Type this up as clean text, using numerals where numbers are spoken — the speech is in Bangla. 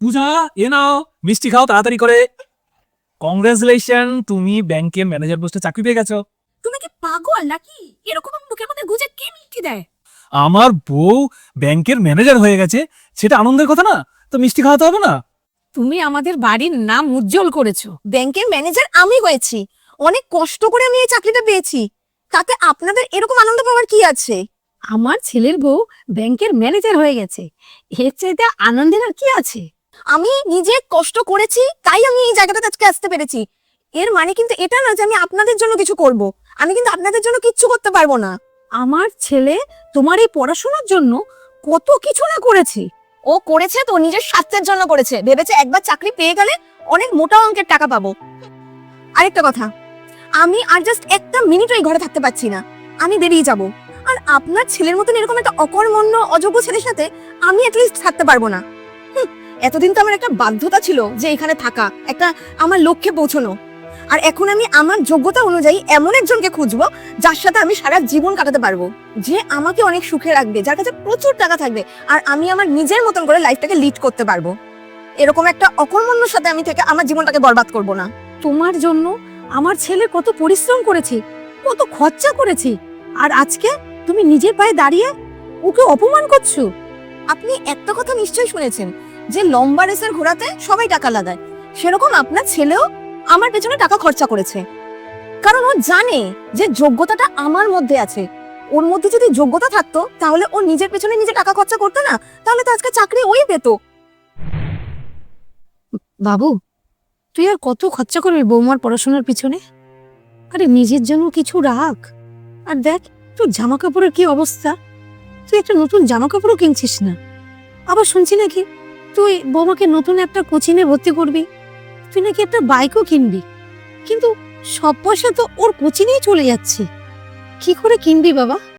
পূজা, এ নাও মিষ্টি খাও তাড়াতাড়ি করে। কংগ্রেচুলেশন, তুমি ব্যাংকের ম্যানেজার পোস্টে চাকরি পেয়ে গেছো। তুমি কি পাগল নাকি? এরকম মুখের মধ্যে গুজে কে মিষ্টি দেয়? আমার বউ ব্যাংকের ম্যানেজার হয়ে গেছে, সেটা আনন্দের কথা না? তো মিষ্টি খাওয়াতে হবে না? তুমি আমাদের বাড়ির নাম উজ্জ্বল করেছো। ব্যাংকের ম্যানেজার আমি হয়েছি, অনেক কষ্ট করে আমি এই চাকরিটা পেয়েছি, তাতে আপনাদের এরকম আনন্দ পাওয়ার কি আছে? আমার ছেলের বউ ব্যাংকের ম্যানেজার হয়ে গেছে, এর চাইতে আনন্দের আর কি আছে? আমি নিজে কষ্ট করেছি, তাই আমি এই জায়গাটাতে আজকে আসতে পেরেছি। এর মানে কিন্তু এটা না যে আমি আপনাদের জন্য কিছু করব। আমি কিন্তু আপনাদের জন্য কিচ্ছু করতে পারবো না। আমার ছেলে তোমার এই পড়াশোনার জন্য কত কিছু না করেছে। ও করেছে তো নিজের স্বার্থের জন্য করেছে, ভেবেছে একবার চাকরি পেয়ে গেলে অনেক মোটা অঙ্কের টাকা পাবো। আরেকটা কথা, আমি আর জাস্ট একটা মিনিট ওই ঘরে থাকতে পারছি না, আমি বেরিয়ে যাব। আর আপনার ছেলের মতন এরকম একটা অকর্মণ্য অযোগ্য ছেলের সাথে আমি অ্যাটলিস্ট থাকতে পারবো না। এতদিন তো আমার একটা বাধ্যতা ছিল যে এখানে থাকা, একটা আমার লক্ষ্যে পৌঁছানো। আর এখন আমি আমার যোগ্যতা অনুযায়ী এমন একজনকে খুঁজবো যার সাথে আমি সারা জীবন কাটাতে পারবো, যে আমাকে অনেক সুখে রাখবে, যার কাছে প্রচুর টাকা থাকবে, আর আমি আমার নিজের মতন করে লাইফটাকে লিড করতে পারবো। এরকম একটা অকর্মণ্যর সাথে আমি থেকে আমার জীবনটাকে বরবাদ করব না। তোমার জন্য আমার ছেলে কত পরিশ্রম করেছে, কত খরচা করেছে, আর আজকে তুমি নিজের পায়ে দাঁড়িয়ে ওকে অপমান করছো। আপনি একটা কথা নিশ্চয়ই শুনেছেন যে লম্বা রেসের ঘোড়াতে সবাই টাকা লাগায়, সেরকম আপনার ছেলেও আমার পেছনে টাকা খরচা করেছে, কারণ ও জানে যে যোগ্যতাটা আমার মধ্যে আছে। ওর মধ্যে যদি যোগ্যতা থাকতো তাহলে ও নিজের পেছনে নিজে টাকা খরচা করতো না, তাহলে তো আজকে চাকরি ওই পেতো। বাবু, তুই আর কত খরচা করবি বৌমার পড়াশোনার পিছনে? আরে নিজের জন্য কিছু রাখ। আর দেখ তোর জামা কাপড়ের কি অবস্থা, তুই একটা নতুন জামা কাপড়ও কিনছিস না। আবার শুনছি নাকি তুই বৌমাকে নতুন একটা কোচিংয়ে ভর্তি করবি, তুই নাকি একটা বাইকও কিনবি। কিন্তু সব পয়সা তো ওর কোচিংয়েই চলে যাচ্ছে, কি করে কিনবি বাবা?